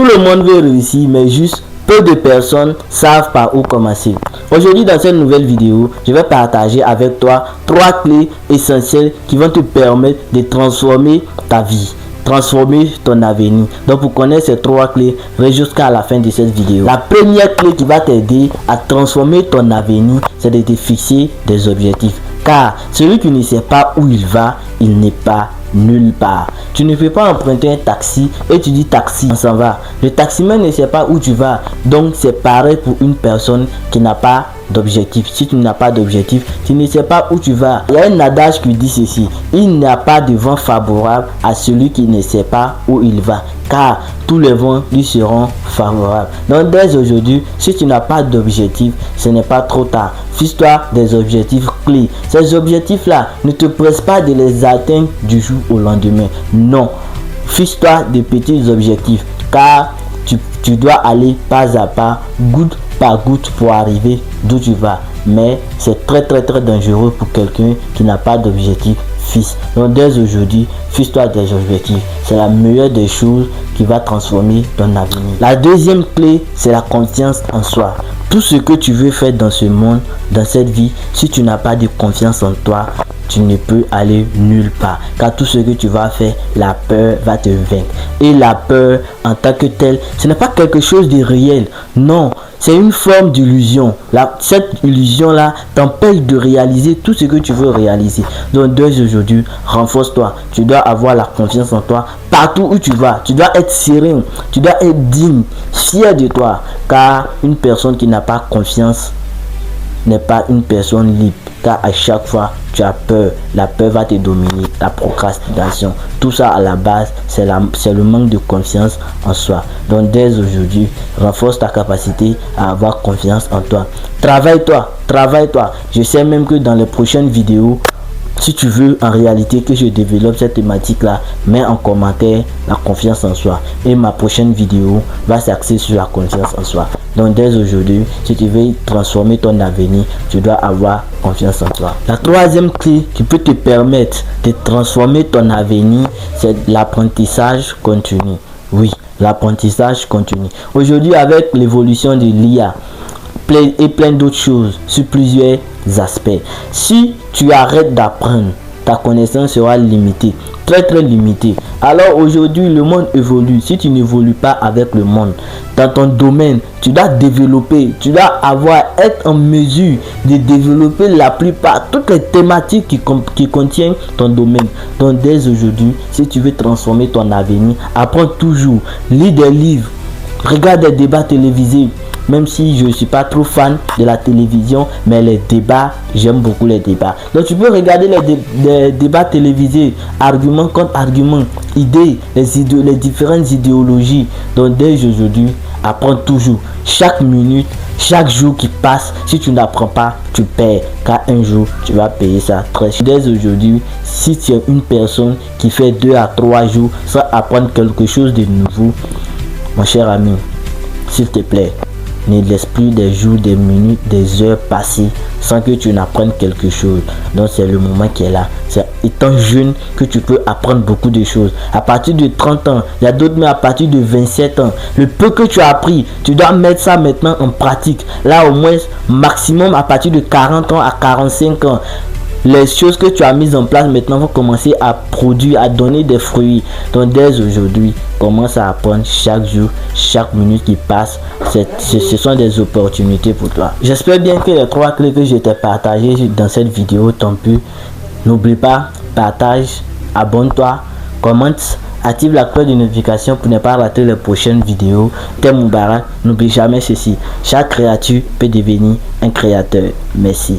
Tout le monde veut réussir, mais juste peu de personnes savent par où commencer. Aujourd'hui, dans cette nouvelle vidéo, je vais partager avec toi 3 clés essentielles qui vont te permettre de transformer ta vie, transformer ton avenir. Donc pour connaître ces 3 clés, reste jusqu'à la fin de cette vidéo. La première clé qui va t'aider à transformer ton avenir, c'est de te fixer des objectifs. Car celui qui ne sait pas où il va, il n'est pas nulle part. Tu ne peux pas emprunter un taxi et tu dis taxi, on s'en va. Le taximan ne sait pas où tu vas. Donc c'est pareil pour une personne qui n'a pas d'objectif. Si tu n'as pas d'objectif, tu ne sais pas où tu vas. Il y a un adage qui dit ceci: il n'y a pas de vent favorable à celui qui ne sait pas où il va, car tous les vents lui seront favorables. Donc dès aujourd'hui, si tu n'as pas d'objectif, ce n'est pas trop tard. Fixe-toi des objectifs clés. Ces objectifs-là, ne te presse pas de les atteindre du jour au lendemain. Non, fixe-toi des petits objectifs, car tu dois aller pas à pas, goutte par goutte pour arriver d'où tu vas. Mais c'est très dangereux pour quelqu'un qui n'a pas d'objectif fixe. Donc dès aujourd'hui, fixe-toi des objectifs. C'est la meilleure des choses qui va transformer ton avenir. La deuxième clé, c'est la confiance en soi. Tout ce que tu veux faire dans ce monde, dans cette vie, si tu n'as pas de confiance en toi, tu ne peux aller nulle part. Car tout ce que tu vas faire, la peur va te vaincre. Et la peur en tant que telle, ce n'est pas quelque chose de réel. Non, c'est une forme d'illusion. Cette illusion-là t'empêche de réaliser tout ce que tu veux réaliser. Donc dès aujourd'hui, renforce-toi. Tu dois avoir la confiance en toi partout où tu vas. Tu dois être serein. Tu dois être digne, fier de toi. Car une personne qui n'a pas confiance n'est pas une personne libre. Car à chaque fois, tu as peur. La peur va te dominer. La procrastination. Tout ça à la base, c'est le manque de confiance en soi. Donc dès aujourd'hui, renforce ta capacité à avoir confiance en toi. Travaille-toi. Travaille-toi. Je sais même que dans les prochaines vidéos, si tu veux en réalité que je développe cette thématique là, mets en commentaire la confiance en soi. Et ma prochaine vidéo va s'axer sur la confiance en soi. Donc dès aujourd'hui, si tu veux transformer ton avenir, tu dois avoir confiance en toi. La troisième clé qui peut te permettre de transformer ton avenir, c'est l'apprentissage continu. Oui, l'apprentissage continu. Aujourd'hui, avec l'évolution de l'IA et plein d'autres choses sur plusieurs aspects, si tu arrêtes d'apprendre, ta connaissance sera limitée, très limitée. Alors aujourd'hui, le monde évolue. Si tu n'évolues pas avec le monde dans ton domaine, tu dois développer, tu dois être en mesure de développer la plupart, toutes les thématiques qui contiennent ton domaine. Donc dès aujourd'hui, si tu veux transformer ton avenir, apprends toujours, lis des livres, regarde des débats télévisés. Même si je ne suis pas trop fan de la télévision, mais les débats, j'aime beaucoup les débats. Donc tu peux regarder les débats télévisés, argument contre argument, idées, les différentes idéologies. Donc dès aujourd'hui, apprends toujours. Chaque minute, chaque jour qui passe, si tu n'apprends pas, tu perds. Car un jour, tu vas payer ça très cher. Dès aujourd'hui, si tu es une personne qui fait 2 à 3 jours sans apprendre quelque chose de nouveau, mon cher ami, s'il te plaît, ne laisse plus des jours, des minutes, des heures passer sans que tu n'apprennes quelque chose. Donc c'est le moment qui est là. C'est étant jeune que tu peux apprendre beaucoup de choses. À partir de 30 ans, il y a d'autres mais à partir de 27 ans. Le peu que tu as appris, tu dois mettre ça maintenant en pratique. Là au moins, maximum à partir de 40 ans à 45 ans. Les choses que tu as mises en place maintenant vont commencer à produire, à donner des fruits. Donc dès aujourd'hui, commence à apprendre chaque jour, chaque minute qui passe. Ce sont des opportunités pour toi. J'espère bien que les 3 clés que je t'ai partagées dans cette vidéo t'ont plu. N'oublie pas, partage, abonne-toi, commente, active la cloche de notification pour ne pas rater les prochaines vidéos. T'es Moubarak, n'oublie jamais ceci: chaque créature peut devenir un créateur. Merci.